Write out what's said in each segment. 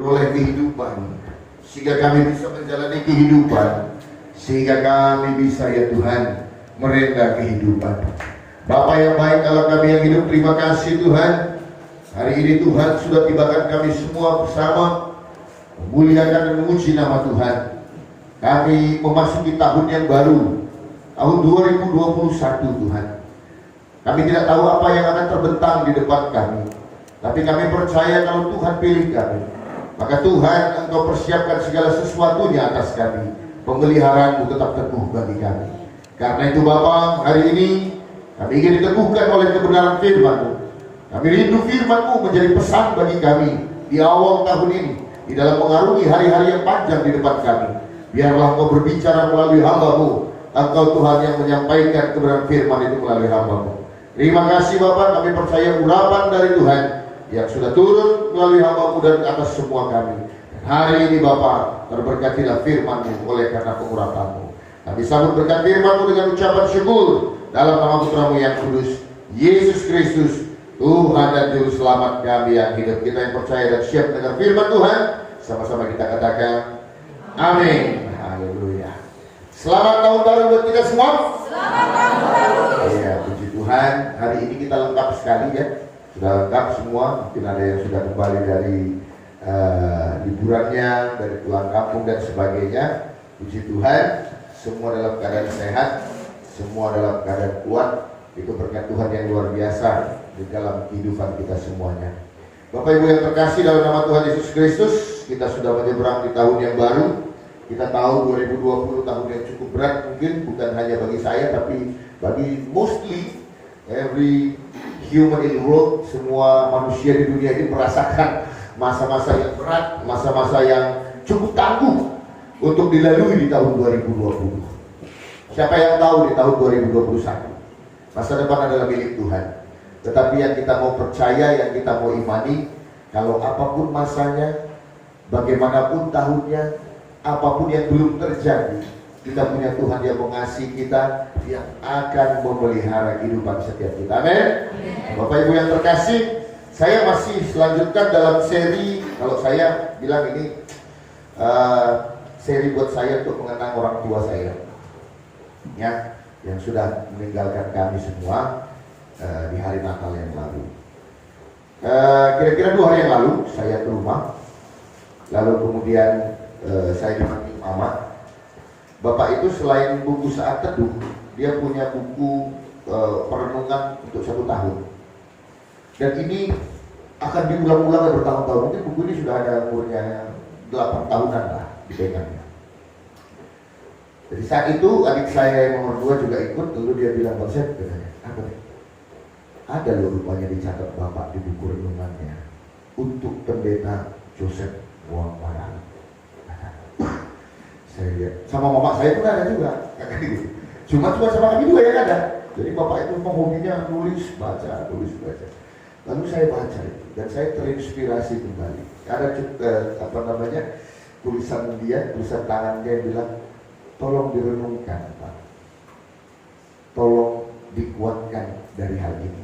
oleh kehidupan, sehingga kami bisa menjalani kehidupan, sehingga kami bisa ya Tuhan merenda kehidupan. Bapa yang baik, Allah kami yang hidup, terima kasih Tuhan. Hari ini Tuhan sudah tibakan kami semua bersama memuliakan dan memuji nama Tuhan. Kami memasuki tahun yang baru, tahun 2021 Tuhan. Kami tidak tahu apa yang akan terbentang di depan kami, tapi kami percaya kalau Tuhan pilih kami, maka Tuhan Engkau persiapkan segala sesuatunya atas kami. Pemeliharaanmu tetap teguh bagi kami. Karena itu Bapa, hari ini kami ingin diteguhkan oleh kebenaran firman-Mu. Kami rindu firman-Mu menjadi pesan bagi kami di awal tahun ini, di dalam mengarungi hari-hari yang panjang di depan kami. Biarlah Engkau berbicara melalui hamba-Mu. Engkau Tuhan yang menyampaikan kebenaran firman itu melalui hamba-Mu. Terima kasih Bapak, kami percaya urapan dari Tuhan yang sudah turun melalui hamba-Mu dan atas semua kami. Hari ini Bapak, terberkatilah firman-Mu oleh karena pengurapan-Mu. Kami sambut berkat firman-Mu dengan ucapan syukur dalam nama Putra-Mu yang kudus, Yesus Kristus, Tuhan dan Juru Selamat kami yang hidup. Kita yang percaya dan siap dengan firman Tuhan, sama-sama kita katakan amin. Haleluya. Selamat tahun baru buat kita semua. Selamat tahun baru. Iya, puji Tuhan. Hari ini kita lengkap sekali ya. Sudah lengkap semua. Mungkin ada yang sudah kembali dari liburannya, dari pulang kampung dan sebagainya. Puji Tuhan, semua dalam keadaan sehat, semua dalam keadaan kuat. Itu berkat Tuhan yang luar biasa di dalam kehidupan kita semuanya. Bapak Ibu yang terkasih dalam nama Tuhan Yesus Kristus, kita sudah menyeberang di tahun yang baru. Kita tahu 2020 tahun yang cukup berat, mungkin bukan hanya bagi saya, tapi bagi mostly every human in the world. Semua manusia di dunia ini merasakan masa-masa yang berat, masa-masa yang cukup tangguh untuk dilalui di tahun 2020. Siapa yang tahu di tahun 2021 masa depan adalah milik Tuhan. Tetapi yang kita mau percaya, yang kita mau imani, kalau apapun masanya, bagaimanapun tahunnya, apapun yang belum terjadi, kita punya Tuhan yang mengasihi kita, yang akan memelihara kehidupan setiap kita. Amin. Bapak Ibu yang terkasih, saya masih selanjutkan dalam seri, kalau saya bilang ini seri buat saya untuk mengenang orang tua saya, ya, yang sudah meninggalkan kami semua di hari Natal yang lalu. Kira-kira 2 hari yang lalu saya ke rumah, lalu kemudian saya dipanggil mama. Bapak itu selain buku saat teduh, dia punya buku perenungan untuk 1 tahun. Dan ini akan diulang-ulang bertahun-tahun. Mungkin buku ini sudah ada umurnya 8 tahunan lah dipegangnya. Jadi saat itu adik saya yang nomor 2 juga ikut. Lalu dia bilang, Bang Sep, apa nih? Ada loh rupanya dicatat Bapak di buku renungannya untuk pendeta Joseph Wang Parang. Saya lihat, sama mama saya pun ada juga. Cuma sama kami juga yang ada. Jadi Bapak itu memang hobinya nulis, baca. Lalu saya baca itu dan saya terinspirasi kembali. Ada tulisan dia, tulisan tangan dia yang bilang, tolong direnungkan Pak, tolong dikuatkan dari hal ini.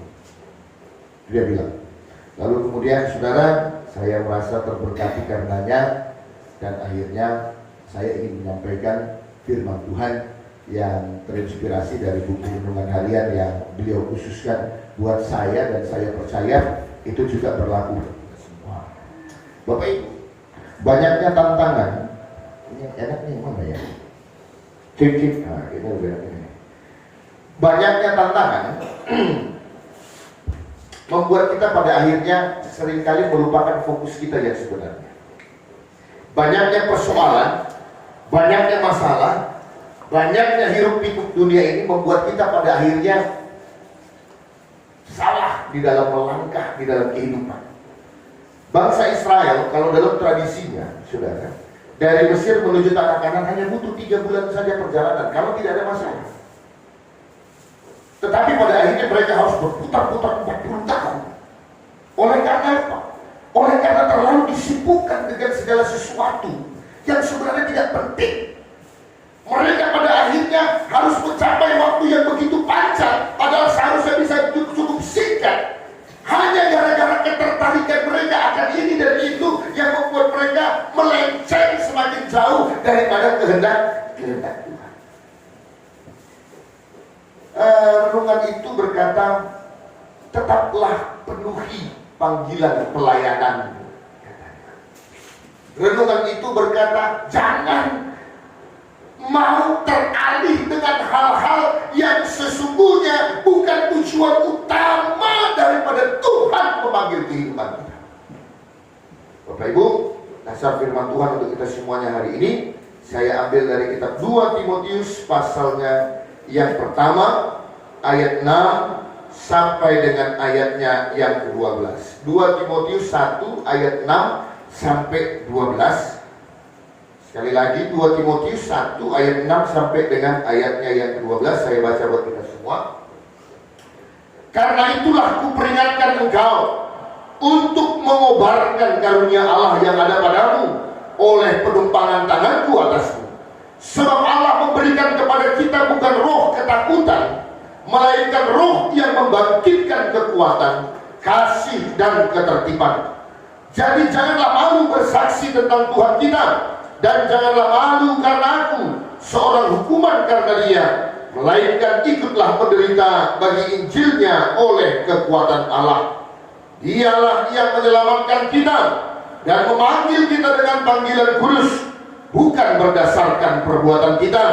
Dia bilang. Lalu kemudian saudara, saya merasa terberkati karenanya, dan akhirnya saya ingin menyampaikan firman Tuhan yang terinspirasi dari buku renungan harian yang beliau khususkan buat saya, dan saya percaya itu juga berlaku untuk kita semua. Bapak Ibu, banyaknya tantangan. Ini enak nih, mana ya? Cip, nah ini lebih enak ini. Banyaknya tantangan membuat kita pada akhirnya seringkali melupakan fokus kita yang sebenarnya. Banyaknya persoalan, banyaknya masalah, banyaknya hiruk pikuk dunia ini membuat kita pada akhirnya salah di dalam melangkah di dalam kehidupan. Bangsa Israel kalau dalam tradisinya, saudara, dari Mesir menuju tanah Kanan hanya butuh 3 bulan saja perjalanan kalau tidak ada masalah. Tetapi pada akhirnya mereka harus berputar-putar 40 tahun. Oleh karena apa? Oleh karena terlalu disibukkan dengan segala sesuatu yang sebenarnya tidak penting. Mereka pada akhirnya harus mencapai waktu yang begitu panjang, padahal seharusnya bisa cukup singkat. Hanya gara-gara ketertarikan mereka akan ini dan itu yang membuat mereka jauh daripada kehendak Tuhan. Renungan itu berkata, tetaplah penuhi panggilan pelayanan. Renungan itu berkata, jangan mau teralih dengan hal-hal yang sesungguhnya bukan tujuan utama daripada Tuhan memanggil kehidupan kita. Bapak Ibu, dasar firman Tuhan untuk kita semuanya hari ini saya ambil dari kitab 2 Timotius pasalnya yang pertama ayat 6 sampai dengan ayatnya yang ke-12. 2 Timotius 1 ayat 6 sampai 12. Sekali lagi 2 Timotius 1 ayat 6 sampai dengan ayatnya yang ke-12. Saya baca buat kita semua. Karena itulah kuperingatkan engkau untuk mengobarkan karunia Allah yang ada padamu oleh penumpangan tanganku atasmu. Sebab Allah memberikan kepada kita bukan roh ketakutan, melainkan roh yang membangkitkan kekuatan, kasih dan ketertiban. Jadi janganlah malu bersaksi tentang Tuhan kita, dan janganlah malu karena aku seorang hukuman karena dia, melainkan ikutlah menderita bagi Injilnya oleh kekuatan Allah. Dialah yang menyelamatkan kita dan memanggil kita dengan panggilan kudus, bukan berdasarkan perbuatan kita,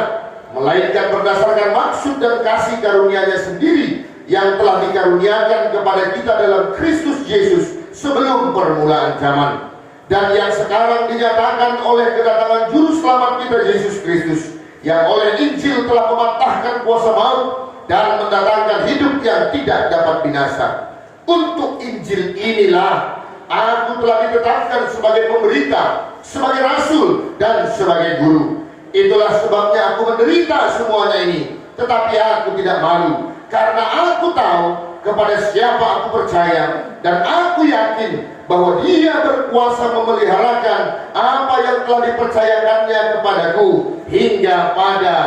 melainkan berdasarkan maksud dan kasih karunia-Nya sendiri yang telah dikaruniakan kepada kita dalam Kristus Yesus sebelum permulaan zaman, dan yang sekarang dinyatakan oleh kedatangan juru selamat kita Yesus Kristus, yang oleh Injil telah mematahkan kuasa maut dan mendatangkan hidup yang tidak dapat binasa. Untuk Injil inilah aku telah ditetapkan sebagai pemberita, sebagai rasul, dan sebagai guru. Itulah sebabnya aku menderita semuanya ini, tetapi aku tidak malu, karena aku tahu kepada siapa aku percaya, dan aku yakin bahwa Dia berkuasa memeliharakan apa yang telah dipercayakannya kepadaku hingga pada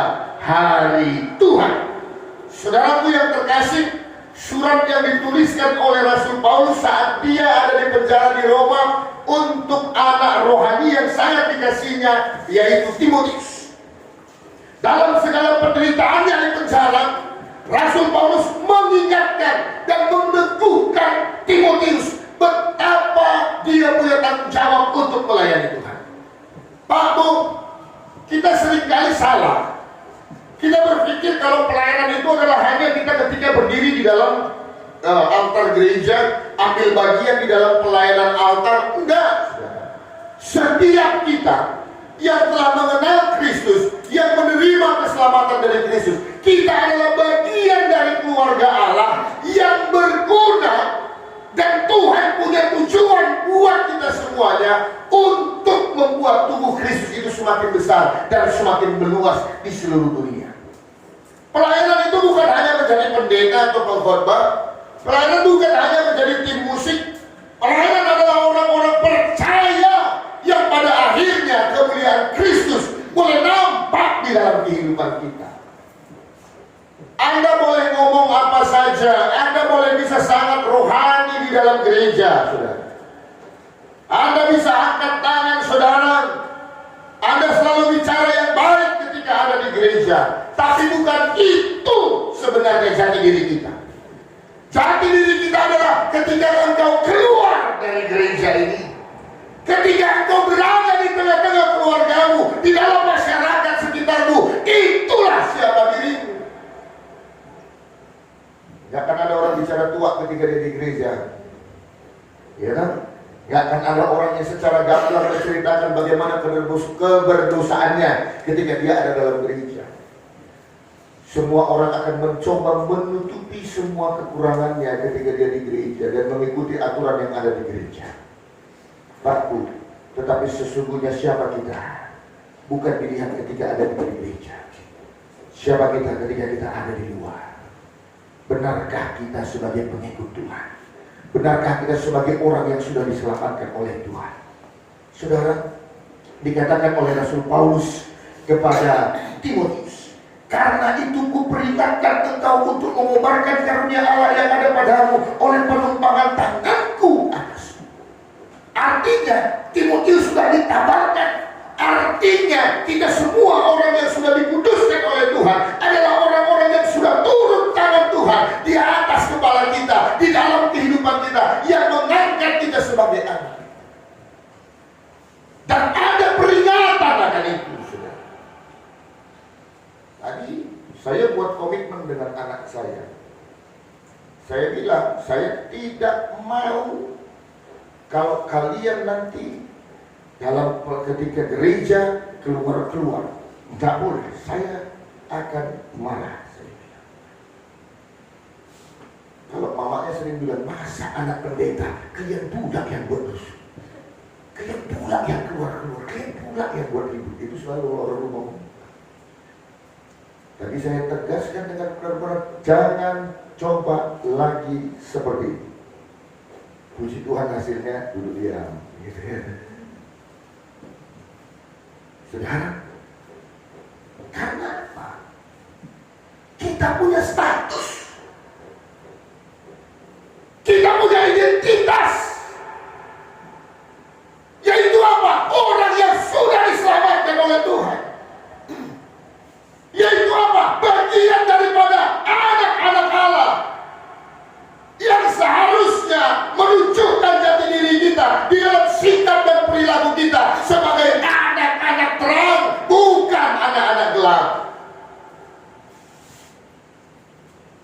hari Tuhan. Saudaraku yang terkasih, surat yang dituliskan oleh Rasul Paulus saat dia ada di penjara di Roma untuk anak rohani yang sangat dikasihnya, yaitu Timotius. Dalam segala penderitaannya di penjara, Rasul Paulus mengingatkan dan meneguhkan Timotius betapa dia punya tanggung jawab untuk melayani Tuhan. Pak Bu, kita seringkali salah. Kita berpikir kalau pelayanan itu adalah hanya kita ketika berdiri di dalam altar gereja, ambil bagian di dalam pelayanan altar. Enggak. Setiap kita yang telah mengenal Kristus, yang menerima keselamatan dari Kristus, kita adalah bagian dari keluarga Allah yang berguna, dan Tuhan punya tujuan buat kita semuanya untuk membuat tubuh Kristus itu semakin besar dan semakin meluas di seluruh dunia. Pelayanan itu bukan hanya menjadi pendeta atau pengkhotbah. Pelayanan bukan hanya menjadi tim musik. Pelayanan adalah orang-orang percaya yang pada akhirnya kemuliaan Kristus boleh nampak di dalam kehidupan kita. Anda boleh ngomong apa saja, Anda boleh bisa sangat rohani di dalam gereja, saudara. Anda bisa angkat tangan, saudara. Anda selalu bicara yang baik ketika ada di gereja, tapi bukan itu sebenarnya jati diri kita. Jati diri kita adalah ketika engkau keluar dari gereja ini, ketika engkau berada di tengah-tengah keluargamu, di dalam masyarakat sekitarmu, itulah siapa dirimu. Gak akan ada orang bicara tua ketika dia di gereja, ya kan? Gak akan ada orang yang secara gamblang menceritakan bagaimana keberdosaannya ketika dia ada dalam gereja. Semua orang akan mencoba menutupi semua kekurangannya ketika dia di gereja dan mengikuti aturan yang ada di gereja. Batu, tetapi sesungguhnya siapa kita bukan dilihat ketika ada di gereja. Siapa kita ketika kita ada di luar. Benarkah kita sebagai pengikut Tuhan? Benarkah kita sebagai orang yang sudah diselamatkan oleh Tuhan? Saudara, dikatakan oleh Rasul Paulus kepada Timotius, karena itu kuperingatkan engkau untuk mengobarkan karunia Allah yang ada padamu oleh penumpangan tanganku atasmu. Artinya Timotius sudah ditabarkan. Artinya Artinya kita semua orang yang sudah dikuduskan oleh Tuhan adalah orang-orang yang sudah turun tangan Tuhan di atas kepala kita, di dalam kehidupan kita, yang mengangkat kita sebagai anak. Dan ada peringatan akan itu, saudara. Tadi saya buat komitmen dengan anak saya. Saya bilang, saya tidak mau kalau kalian nanti dalam ketika gereja keluar, nggak boleh. Saya akan marah. Saya bilang. Kalau mamanya sering bilang, masa anak pendeta, kalian budak yang buat rusuh, kalian budak yang keluar, kalian budak yang buat ribut. Itu selalu orang ngomong. Tadi saya tegaskan dengan benar-benar, jangan coba lagi seperti itu. Puji Tuhan hasilnya duduk diam, gitu ya. Saudara, karena apa? Kita punya status, kita punya identitas, yaitu apa? Orang yang sudah diselamatkan oleh Tuhan. Yaitu apa? Bagian daripada anak-anak Allah yang seharusnya menunjukkan jati diri kita di dalam sikap dan perilaku kita sebagai anak-anak terang, bukan anak-anak gelap.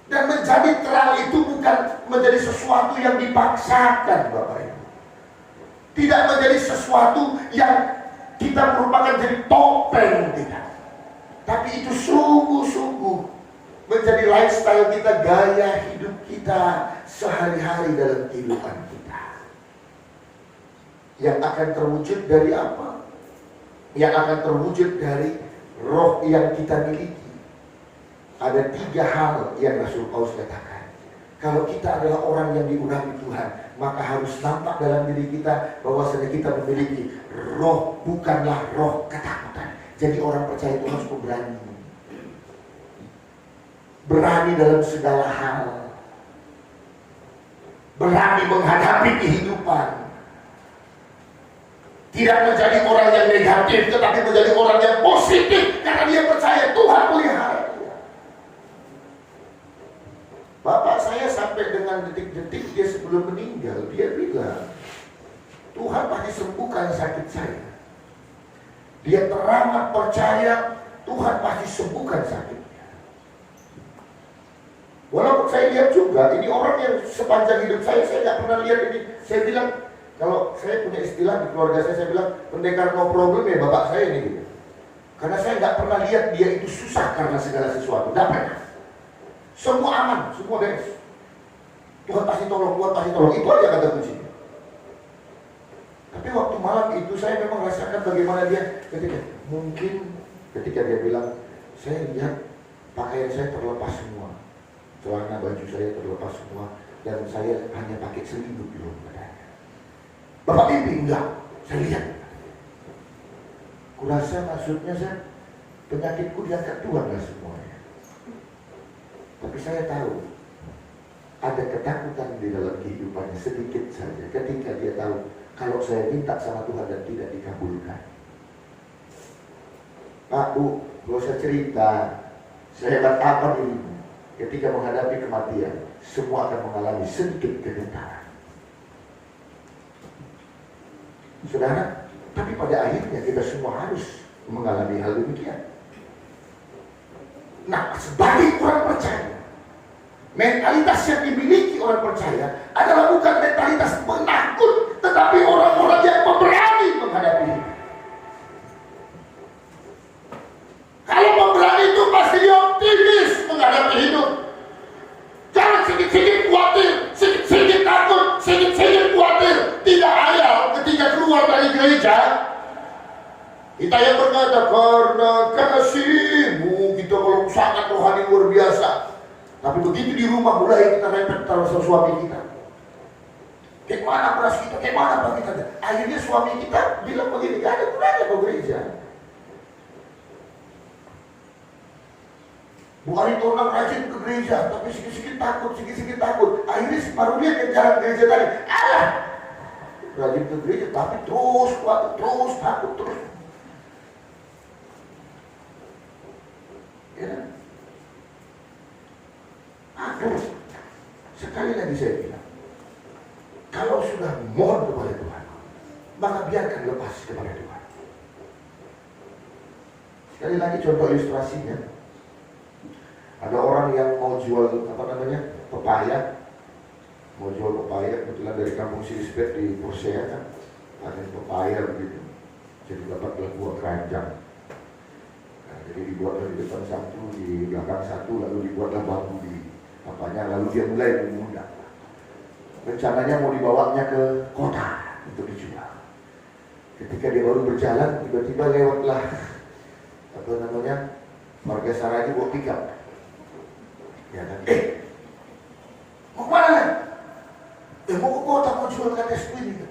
Dan menjadi terang itu bukan menjadi sesuatu yang dipaksakan, Bapak Ibu. Tidak menjadi sesuatu yang kita merupakan jadi topeng, tidak. Tapi itu sungguh-sungguh menjadi lifestyle kita, gaya hidup kita sehari-hari dalam kehidupan kita. Yang akan terwujud dari apa? Yang akan terwujud dari roh yang kita miliki. Ada 3 hal yang Rasul Paulus katakan. Kalau kita adalah orang yang diurapi Tuhan, maka harus nampak dalam diri kita bahwasanya kita memiliki roh, bukanlah roh ketakutan. Jadi orang percaya itu harus berani. Berani dalam segala hal. Berani menghadapi kehidupan. Tidak menjadi orang yang negatif, tetapi menjadi orang yang positif. Karena dia percaya Tuhan pelihara dia. Bapak saya sampai dengan detik-detik dia sebelum meninggal, dia bilang, Tuhan pasti sembuhkan sakit saya. Dia teramat percaya Tuhan pasti sembuhkan sakitnya. Walaupun saya lihat juga, ini orang yang sepanjang hidup saya nggak pernah lihat ini. Saya bilang, kalau saya punya istilah di keluarga saya bilang, pendekar no problem ya bapak saya ini gitu. Karena saya nggak pernah lihat dia itu susah karena segala sesuatu, nggak pernah. Semua aman, semua beres. Tuhan pasti tolong, Tuhan pasti tolong. Itu aja kata kuncinya. Tapi waktu malam itu saya memang rasakan bagaimana dia ketika dia bilang, saya lihat pakaian saya terlepas semua, celana baju saya terlepas semua, dan saya hanya pakai selimut di rumah. Bapak mimpi? Enggak, saya lihat. Kurasa maksudnya saya penyakitku diangkat Tuhan lah semuanya. Tapi saya tahu ada ketakutan di dalam kehidupannya sedikit saja ketika dia tahu kalau saya minta sama Tuhan dan tidak dikabulkan. Pak, Bu, kalau saya cerita sehebat apa dirimu, ketika menghadapi kematian, semua akan mengalami sedikit kegetaran. Saudara, tapi pada akhirnya kita semua harus mengalami hal demikian. Nah, sebagai orang percaya, mentalitas yang dimiliki orang percaya adalah bukan mentalitas penakut, tetapi orang-orang yang pemberani menghadapi hidup. Kalau pemberani itu pasti dia optimis menghadapi hidup. Jangan sedikit-sedikit khawatir, sedikit-sedikit takut, sedikit-sedikit khawatir. Tidak ayal ketika keluar dari gereja kita yang berkata, karena kasih-Mu kita belum sangat rohani luar biasa. Tapi begitu di rumah mulai kita repet sama suami kita. Kayak mana beras kita, kayak mana bagi kita. Akhirnya suami kita bilang begini, gak ada gunanya ke gereja. Bu Ari Tonang rajin ke gereja, tapi sedikit-sedikit takut. Akhirnya si Marulia yang jalan gereja tadi, rajin ke gereja, tapi terus takut. Sekali lagi contoh ilustrasinya. Ada orang yang mau jual pepaya. Mau jual pepaya, kebetulan dari kampung Silisbet di Persea kan. Ada pepaya begitu. Jadi dapatlah buah keranjang. Nah, jadi dibuatlah di depan satu, di belakang satu, lalu dibuatlah bambu di apanya, lalu dia mulai mengundang. Rencananya mau dibawanya ke kota untuk dijual. Ketika dia baru berjalan, tiba-tiba lewatlah warga Saragi bawa pickup. Ya kan? Mau kemana? Mau ke kota, mau jual KTS ini.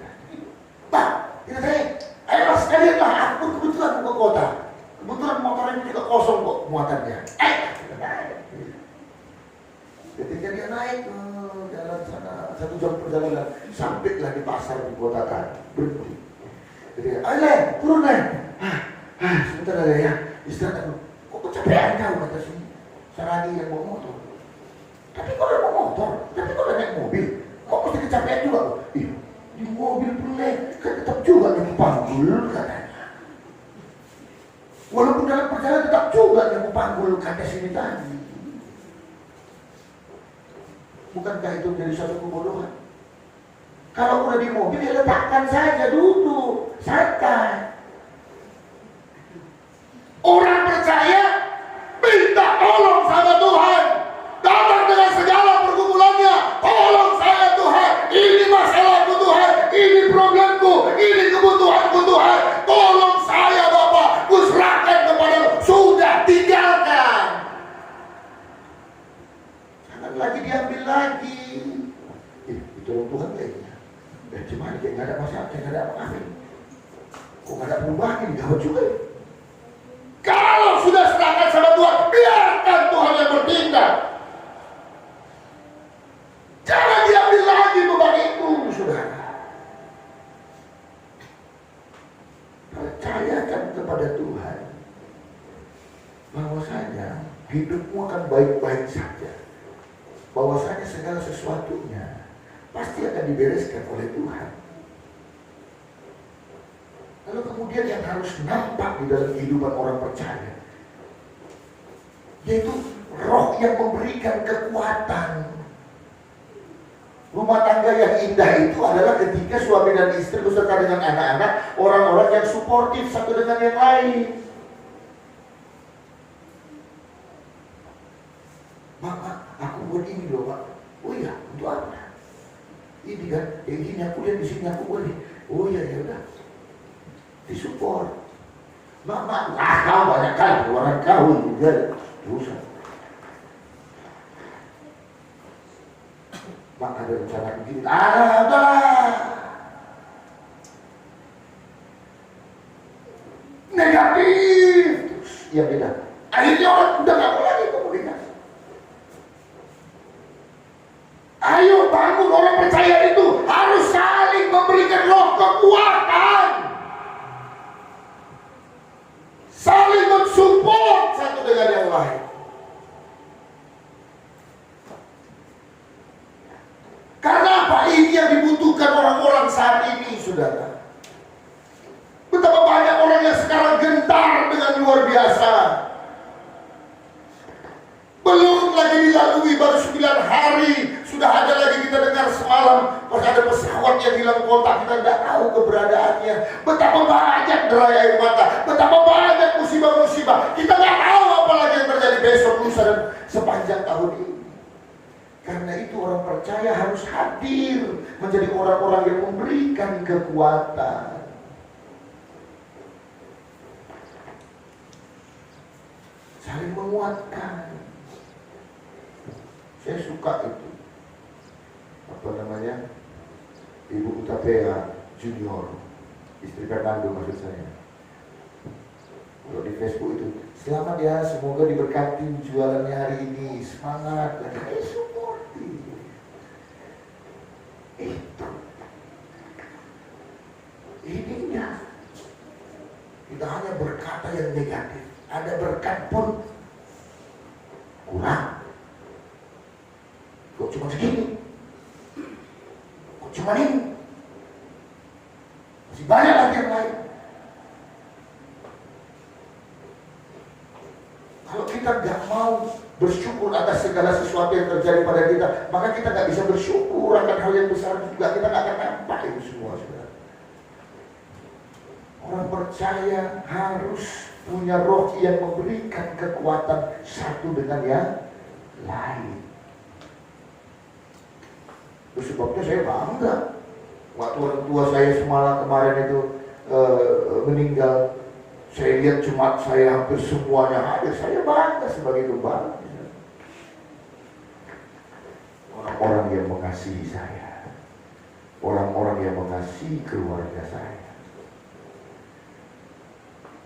Pak, kita saya, ayo sekalian lah, aku kebetulan mau ke kota. Kebetulan motor ini juga kosong kok muatannya. Ketika dia naik ke jalan sana, 1 jam perjalanan, sampailah di pasar di kota kan, berhenti. Jadi, ayo turun lah. Sebentar aja ya, istirahat dulu. Kok kecapean kau kata sini? Saragi yang bawa motor. Tapi kau udah bawa motor, tapi kau udah naik mobil. Kok mesti kecapean juga? Ih, di mobil boleh, kan tetap juga yang panggul katanya. Walaupun dalam perjalanan tetap juga yang panggul kata sini tadi. Bukankah itu menjadi suatu kebodohan? Kalau udah di mobil ya letakkan saja, duduk, santai. Orang percaya minta tolong sama Tuhan, datang dengan segala pergumulannya. Tolong saya Tuhan, ini masalahku Tuhan, ini problemku, ini kebutuhanku Tuhan. Tolong saya Bapak, kuserahkan kepadamu. Sudah, tinggalkan. Jangan lagi diambil lagi. Itu Tuhan kayaknya. Cuman kayak nggak ada masalah, kayak nggak ada apa-apa. Kok nggak ada perubahan ini, gawat juga ya. Kalau sudah serahkan sama Tuhan, biarkan Tuhan yang bertindak. Jangan diambil lagi beban itu, saudara. Percayakan kepada Tuhan bahwasanya hidupmu akan baik-baik saja. Bahwasanya segala sesuatunya pasti akan dibereskan oleh Tuhan. Lalu kemudian yang harus nampak di dalam kehidupan orang percaya, yaitu roh yang memberikan kekuatan. Rumah tangga yang indah itu adalah ketika suami dan istri beserta dengan anak-anak, orang-orang yang suportif satu dengan yang lain. Mak, aku buat ini loh, Pak. Oh iya, untuk apa? Ini kan, gini aku lihat di sini aku boleh. Oh iya, ya udah. Disupport. Mak, kau banyak kali orang kau juga dosa. Mak ada rencana begini. Udahlah. Negatif. Terus yang beda. Akhirnya orang udah nggak mau lagi komunikasi. Ayo bangun, orang percaya itu harus saling memberikan roh kekuatan, saling mensupport satu dengan yang lain. Karena apa? Ini yang dibutuhkan orang-orang saat ini, saudara. Betapa banyak orang yang sekarang gentar dengan luar biasa. Belum lagi dilalui baru 9 hari, sudah ada lagi kita dengar semalam pas ada pesawat yang hilang kontak, kita tidak tahu keberadaannya. Betapa banyak derai air mata, betapa banyak musibah-musibah, kita tidak tahu apa lagi yang terjadi besok, lusa dan sepanjang tahun ini. Karena itu orang percaya harus hadir menjadi orang-orang yang memberikan kekuatan. Saling menguatkan. Saya suka itu. Ibu Utapea Junior, istri Fernando maksud saya. Kalau di Facebook itu, selamat ya, semoga diberkati jualannya hari ini, semangat. Support itu. Ininya. Kita hanya berkata yang negatif. Ada berkat pun kurang. Kok cuma segini? Kok cuma ini? Masih banyak lagi yang lain. kita nggak mau bersyukur atas segala sesuatu yang terjadi pada kita, maka kita nggak bisa bersyukur akan hal yang besar juga. Kita nggak akan nampak itu semua, saudara. Orang percaya harus punya roh yang memberikan kekuatan satu dengan yang lain. Itu sebabnya saya bangga. Waktu orang tua saya semalam kemarin itu meninggal, saya lihat jemaat saya hampir semuanya hadir. Saya bangga sebagai gembala. Orang-orang yang mengasihi saya, orang-orang yang mengasihi keluarga saya.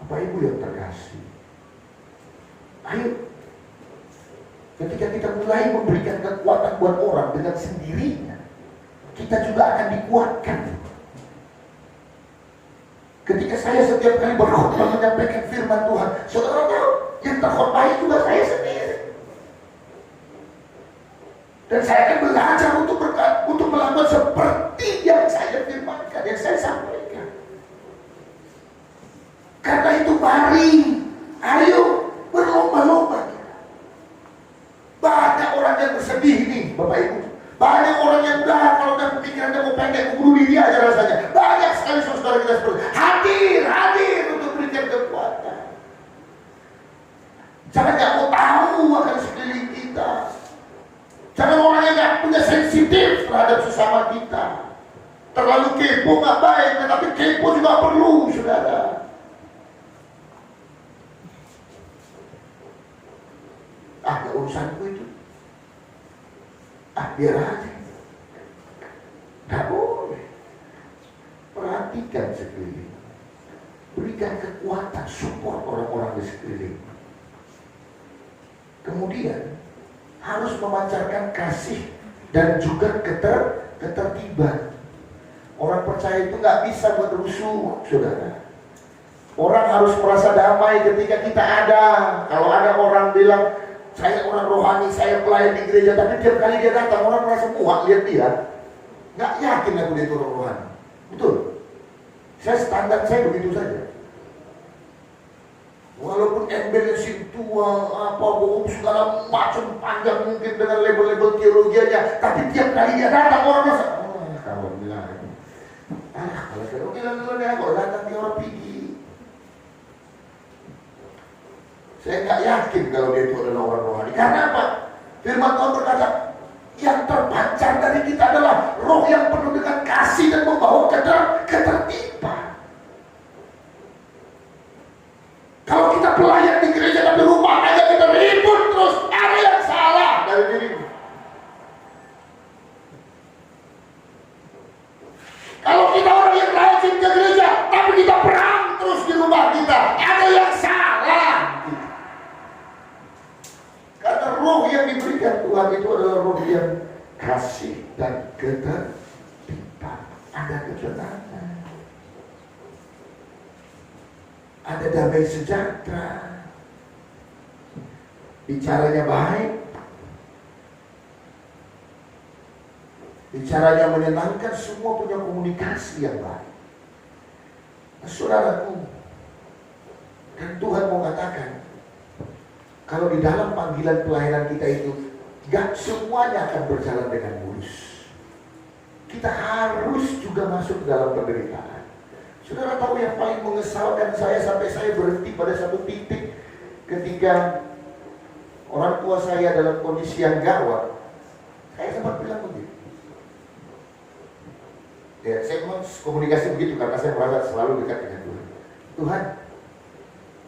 Bapak Ibu yang terkasih, ayo, ketika kita mulai memberikan kekuatan buat orang dengan sendirinya, kita juga akan dikuatkan. Ketika saya setiap kali berkhotbah menyampaikan firman Tuhan, saudara tahu, yang terkhotbah juga saya sendiri. Dan saya akan belajar untuk melakukan seperti yang saya firmankan, yang saya sampaikan. Karena itu mari, ayo berlomba-lomba. Banyak orang yang bersedih nih, Bapak Ibu. Banyak orang yang kalau udah pemikirannya mau pendek, bunuh diri aja rasanya. Banyak sekali saudara kita seperti hadir untuk berikan kekuatan. Jangan nggak mau tahu akan sekeliling kita. Jangan orang yang nggak punya sensitif terhadap sesama kita. Terlalu kepo nggak baik, tetapi kepo juga perlu, saudara. Gak urusanku itu. Biar aja. Gak boleh. Perhatikan sekeliling. Berikan kekuatan, support orang-orang di sekeliling. Kemudian harus memancarkan kasih dan juga ketertiban. Orang percaya itu gak bisa buat rusuh, saudara. Orang harus merasa damai ketika kita ada. Kalau ada orang bilang, saya orang rohani, saya pelayan di gereja, tapi tiap kali dia datang, orang merasa muak lihat dia. Nggak yakin aku dia itu orang rohani. Betul? Standar saya begitu saja. Walaupun embelnya si tua, bohong segala macam panjang mungkin dengan label-label teologianya, tapi tiap kali dia datang, orang merasa, kawan bilang, kalau saya bilang dia, kalau datang dia orang pergi. Saya nggak yakin kalau dia itu adalah orang rohani. Karena apa? Firman Tuhan berkata, yang terpancar dari kita adalah roh yang penuh dengan kasih dan membawa ketertiban. Kalau kita pelayan di gereja tapi rumah aja kita ribut terus, ada yang salah dari dirimu. Kalau kita orang yang rajin ke gereja tapi kita perang terus di rumah kita, ada yang salah. Karena roh yang diberikan Tuhan itu adalah roh yang kasih dan ketertiban. Ada ketenangan, ada damai sejahtera, bicaranya baik, bicaranya menyenangkan, semua punya komunikasi yang baik. Saudaraku, dan Tuhan mau katakan, kalau di dalam panggilan pelayanan kita itu gak semuanya akan berjalan dengan mulus. Kita harus juga masuk ke dalam penderitaan. Saudara tahu yang paling mengesalkan saya sampai saya berhenti pada satu titik ketika orang tua saya dalam kondisi yang gawat. Saya sempat bilang begitu. Ya, saya memang komunikasi begitu karena saya merasa selalu dekat dengan Tuhan. Tuhan,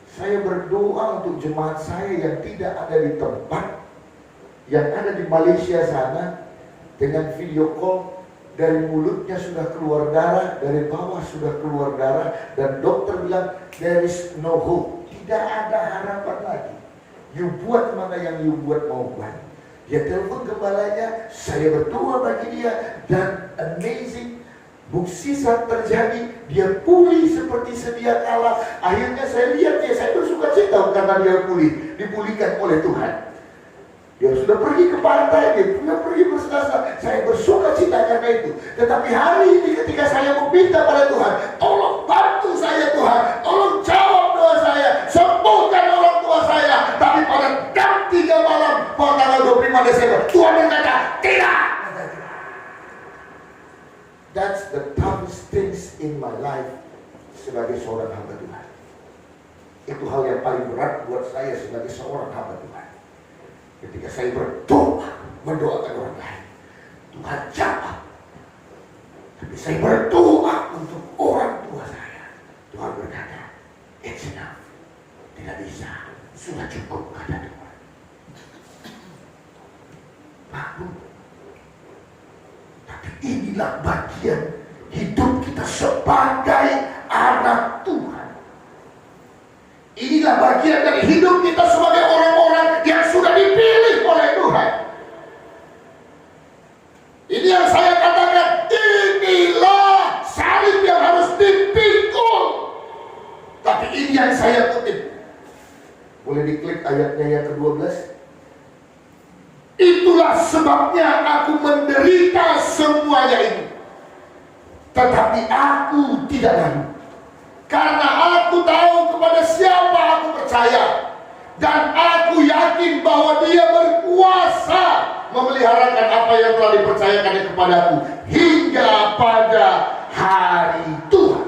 saya berdoa untuk jemaat saya yang tidak ada di tempat, yang ada di Malaysia sana, dengan video call, dari mulutnya sudah keluar darah, dari bawah sudah keluar darah, dan dokter bilang, there is no hope, tidak ada harapan lagi. You buat mana yang you buat mau buat. Dia telepon gembalanya, saya berdoa bagi dia, dan amazing, mukjizat terjadi, dia pulih seperti sedia kala. Akhirnya saya lihat dia, saya bersuka cita karena dia pulih, dipulihkan oleh Tuhan. Dia sudah pergi ke pantai, dia sudah pergi bersenang-senang. Saya bersuka cita karena itu. Tetapi hari ini ketika saya meminta pada Tuhan, tolong bantu saya Tuhan, tolong jawab doa saya, sembuhkan orang tua saya. Tapi pada Desember. Tuhan berkata, tidak. That's the toughest things in my life sebagai seorang hamba Tuhan. Itu hal yang paling berat buat saya sebagai seorang hamba Tuhan. Ketika saya berdoa, mendoakan orang lain, Tuhan jawab. Tapi saya berdoa untuk orang tua saya, Tuhan berkata, it's enough. Tidak bisa, sudah cukup, kata Tuhan. Bagus. Tapi inilah bagian hidup kita sebagai anak Tuhan. Inilah bagian dari hidup kita sebagai orang-orang yang sudah dipilih oleh Tuhan. Ini yang saya katakan, inilah salib yang harus dipikul. Tapi ini yang saya kutip. Boleh diklik ayatnya yang ke-12. Itulah sebabnya aku menderita semuanya ini. Tetapi aku tidak malu. Karena aku tahu kepada siapa aku percaya. Dan aku yakin bahwa Dia berkuasa memeliharakan apa yang telah dipercayakannya kepadaku hingga pada hari Tuhan.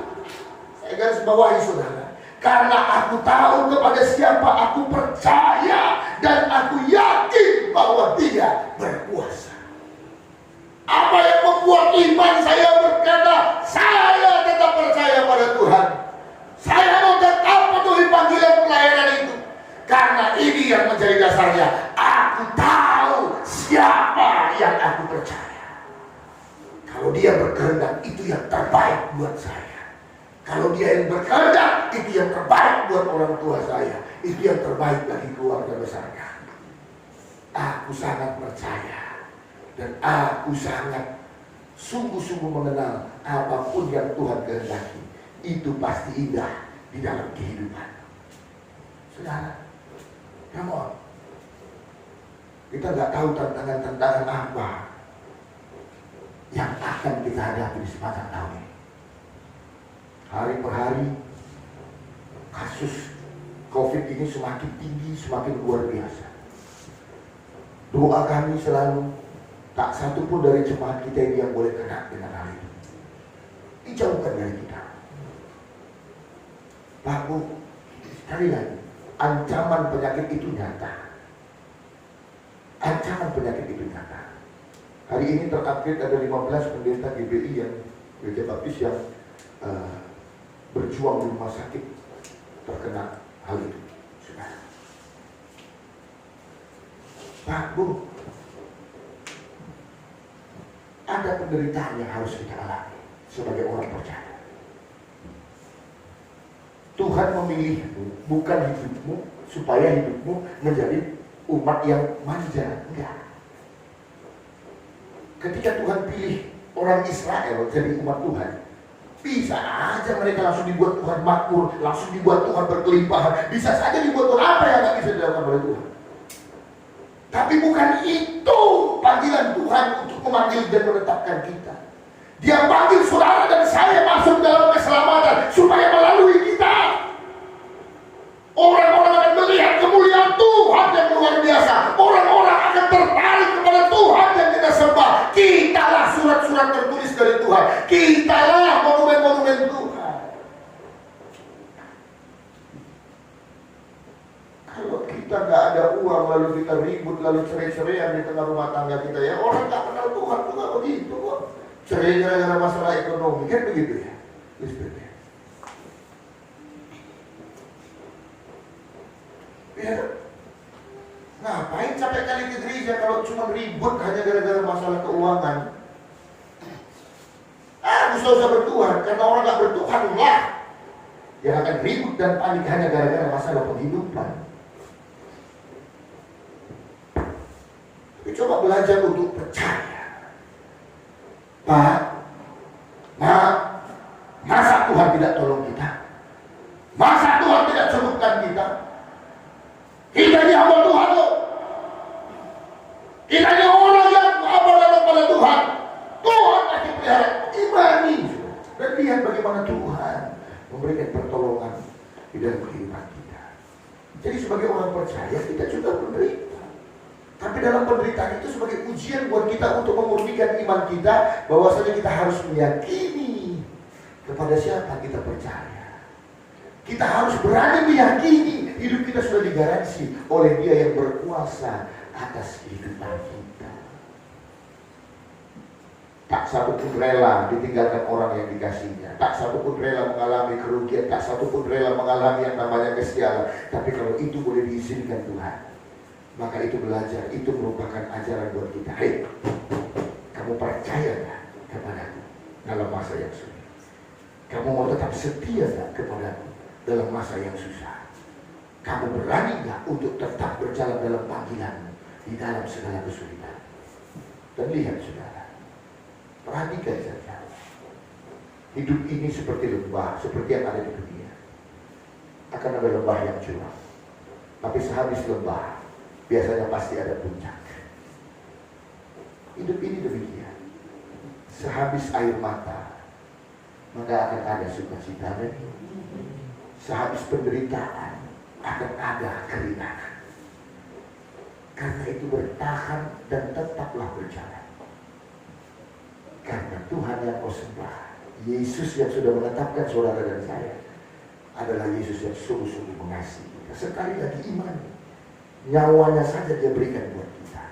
Saya garis bawahi saudara. Karena aku tahu kepada siapa aku percaya dan aku yakin bahwa Dia berkuasa. Apa yang membuat iman saya berkata, saya tetap percaya pada Tuhan. Saya mau tetap penuhi panggilan pelayanan itu. Karena ini yang menjadi dasarnya. Aku tahu siapa yang aku percaya. Kalau Dia berkehendak, itu yang terbaik buat saya. Kalau Dia yang berkehendak, itu yang terbaik buat orang tua saya. Itu yang terbaik bagi keluarga besarnya. Aku sangat percaya. Dan aku sangat sungguh-sungguh mengenal apapun yang Tuhan kehendaki. Itu pasti indah di dalam kehidupan. Saudara, come on. Kita nggak tahu tantangan-tantangan apa yang akan kita hadapi di sepanjang tahun ini. Hari per hari kasus COVID ini semakin tinggi, semakin luar biasa. Doa kami selalu, tak satu pun dari jemaat kita ini yang boleh kena dengan hal itu. Dijauhkan dari kita. Lalu sekali lagi, ancaman penyakit itu nyata. Ancaman penyakit itu nyata. Hari ini terupdate ada 15 pendeta GBI yang Gereja Baptis yang berjuang di rumah sakit terkena hal itu. Pak, Bu, ada penderitaan yang harus kita alami sebagai orang percaya. Tuhan memilihmu, bukan hidupmu, supaya hidupmu menjadi umat yang manja. Enggak. Ketika Tuhan pilih orang Israel jadi umat Tuhan, bisa aja mereka langsung dibuat Tuhan makmur, langsung dibuat Tuhan berkelimpahan. Bisa saja dibuat Tuhan apa yang gak bisa dilakukan oleh Tuhan. Tapi bukan itu panggilan Tuhan untuk memanggil dan menetapkan kita. Dia panggil saudara dan saya masuk dalam keselamatan supaya melalui kita orang-orang akan melihat kemuliaan Tuhan yang luar biasa. Orang-orang akan tertarik kepada Tuhan yang kita sembah. Kitalah surat-surat tertulis dari Tuhan. Kitalah monumen-monumen Tuhan. Kalau kita nggak ada uang, lalu kita ribut, lalu cerai-ceraian di tengah rumah tangga kita, ya orang nggak kenal Tuhan juga begitu kok. Cerai gara-gara masalah ekonomi, kan begitu ya. Ya, ngapain capek kali ke gereja kalau cuma ribut hanya gara-gara masalah keuangan? Bisa usah bertuhan, karena orang nggak bertuhan lah yang akan ribut dan panik hanya gara-gara masalah penghidupan. Tapi coba belajar untuk percaya. Pak, masa Tuhan tidak tolong kita? Masa Tuhan tidak cukupkan kita? Kita ini hamba Tuhan loh. Kita ini orang yang abad-abad pada Tuhan. Tuhan pasti pelihara. Imani dan lihat bagaimana Tuhan memberikan pertolongan di dalam kehidupan kita. Jadi sebagai orang percaya kita juga menderita. Tapi dalam penderitaan itu sebagai ujian buat kita untuk memurnikan iman kita, bahwasanya kita harus meyakini kepada siapa kita percaya. Kita harus berani meyakini hidup kita sudah digaransi oleh Dia yang berkuasa atas kehidupan kita. Tak satu pun rela ditinggalkan orang yang dikasihnya. Tak satu pun rela mengalami kerugian. Tak satu pun rela mengalami yang namanya kesialan. Tapi kalau itu boleh diizinkan Tuhan, maka itu belajar, itu merupakan ajaran buat kita. Hei, kamu percaya gak kepadaku dalam masa yang sulit? Kamu mau tetap setia gak kepadaku dalam masa yang susah? Kamu berani gak untuk tetap berjalan dalam panggilanmu di dalam segala kesulitan? Dan lihat saudara, perhatikan saja. Hidup ini seperti lembah, seperti yang ada di dunia. Akan ada lembah yang curam. Tapi sehabis lembah, biasanya pasti ada puncak. Hidup ini demikian. Sehabis air mata, maka akan ada sukacita. Sehabis penderitaan, akan ada keringanan. Karena itu bertahan dan tetaplah berjalan. Karena Tuhan yang kau sembah, Yesus yang sudah menetapkan saudara dan saya, adalah Yesus yang sungguh-sungguh mengasihi kita. Sekali lagi iman, nyawanya saja Dia berikan buat kita.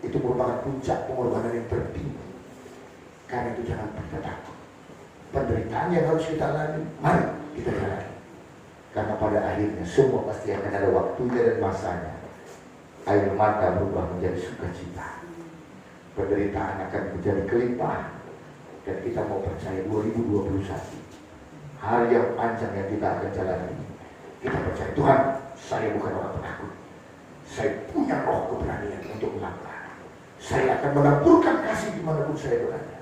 Itu merupakan puncak pengorbanan yang tertinggi. Karena itu jangan pernah takut. Penderitaan yang harus kita alami, mari kita jalani. Karena pada akhirnya semua pasti akan ada waktunya dan masanya. Air mata berubah menjadi sukacita. Penderitaan akan menjadi kelimpahan. Dan kita mau percaya 2021, hari yang panjang yang kita akan jalani, kita percaya Tuhan, saya bukan orang penakut. Saya punya roh keberanian untuk melangkah. Saya akan menaburkan kasih dimanapun saya berada.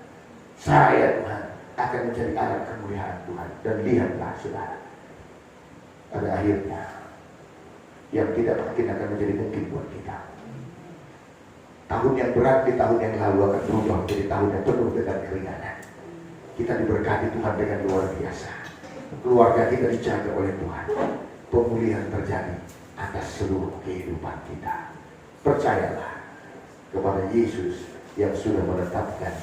Saya Tuhan akan menjadi alat kemuliaan Tuhan. Dan lihatlah saudara, pada akhirnya yang tidak mungkin akan menjadi mungkin buat kita. Tahun yang berat di tahun yang lalu akan berubah menjadi tahun yang penuh dengan keringanan. Kita diberkati Tuhan dengan luar biasa. Keluarga kita dijaga oleh Tuhan. Pemulihan terjadi atas seluruh kehidupan kita. Percayalah kepada Yesus yang sudah menetapkan,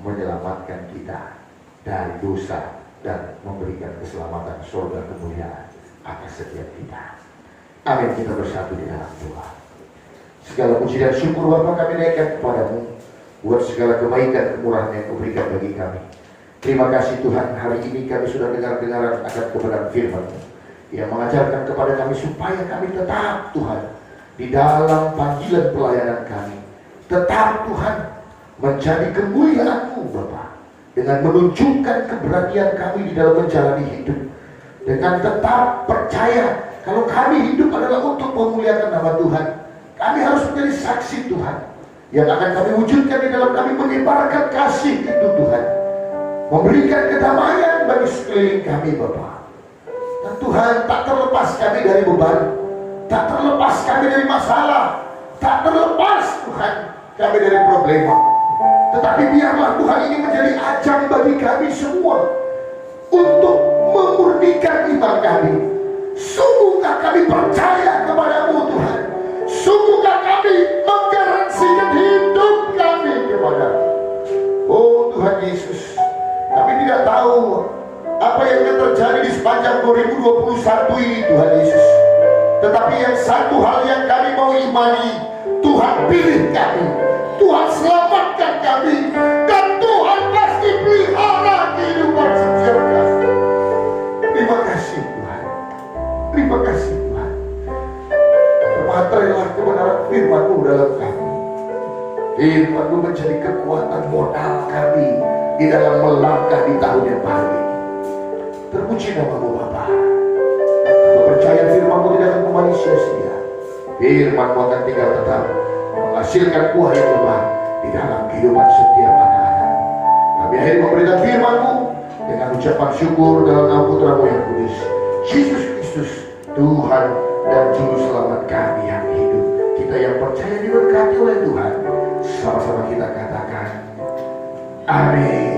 menyelamatkan kita dari dosa dan memberikan keselamatan surga kemuliaan atas setiap kita. Amin. Kita bersatu di dalam doa. Segala puji dan syukur Bapa kami naikkan kepadamu buat segala kebaikan kemurahan yang Kau berikan bagi kami. Terima kasih Tuhan, hari ini kami sudah dengar-dengaran akan kebenaran firman-Mu yang mengajarkan kepada kami supaya kami tetap Tuhan di dalam panggilan pelayanan kami. Tetap Tuhan menjadi kemuliaan-Mu Bapa, dengan menunjukkan keberanian kami di dalam menjalani hidup, dengan tetap percaya kalau kami hidup adalah untuk memuliakan nama Tuhan. Kami harus menjadi saksi Tuhan yang akan kami wujudkan di dalam kami menyebarkan kasih itu Tuhan, memberikan kedamaian bagi sekeliling kami Bapa. Dan Tuhan, tak terlepas kami dari beban, tak terlepas kami dari masalah, tak terlepas Tuhan kami dari problema. Tetapi biarlah Tuhan ini menjadi ajang bagi kami semua untuk memurnikan iman kami. Sungguhkah kami percaya kepadamu Tuhan? Sungguhkah kami menggaransikan hidup kami kepadamu? Oh Tuhan Yesus, kami tidak tahu apa yang akan terjadi di sepanjang 2021 ini Tuhan Yesus. Tetapi yang satu hal yang kami mau imani, Tuhan pilih kami, Tuhan selamatkan kami, dan Tuhan pasti pelihara kehidupan setiap kami. Terima kasih Tuhan. Terima kasih Tuhan. Termatailah kebenaran firman-Mu dalam kami. Firman-Mu menjadi kekuatan modal kami di dalam melangkah di tahun yang baru ini. Terpuji nama-Mu Bapa. Kami percaya firman-Mu tidak akan kembali sia-sia. Firman-Mu akan tinggal tetap menghasilkan buah yang lebat di dalam kehidupan setiap anak-anak. Kami akhiri memberikan firman-Mu dengan ucapan syukur dalam nama Putra-Mu yang kudus, Yesus Kristus, Tuhan dan Juru Selamat kami yang hidup. Kita yang percaya diberkati oleh Tuhan, sama-sama kita katakan amin.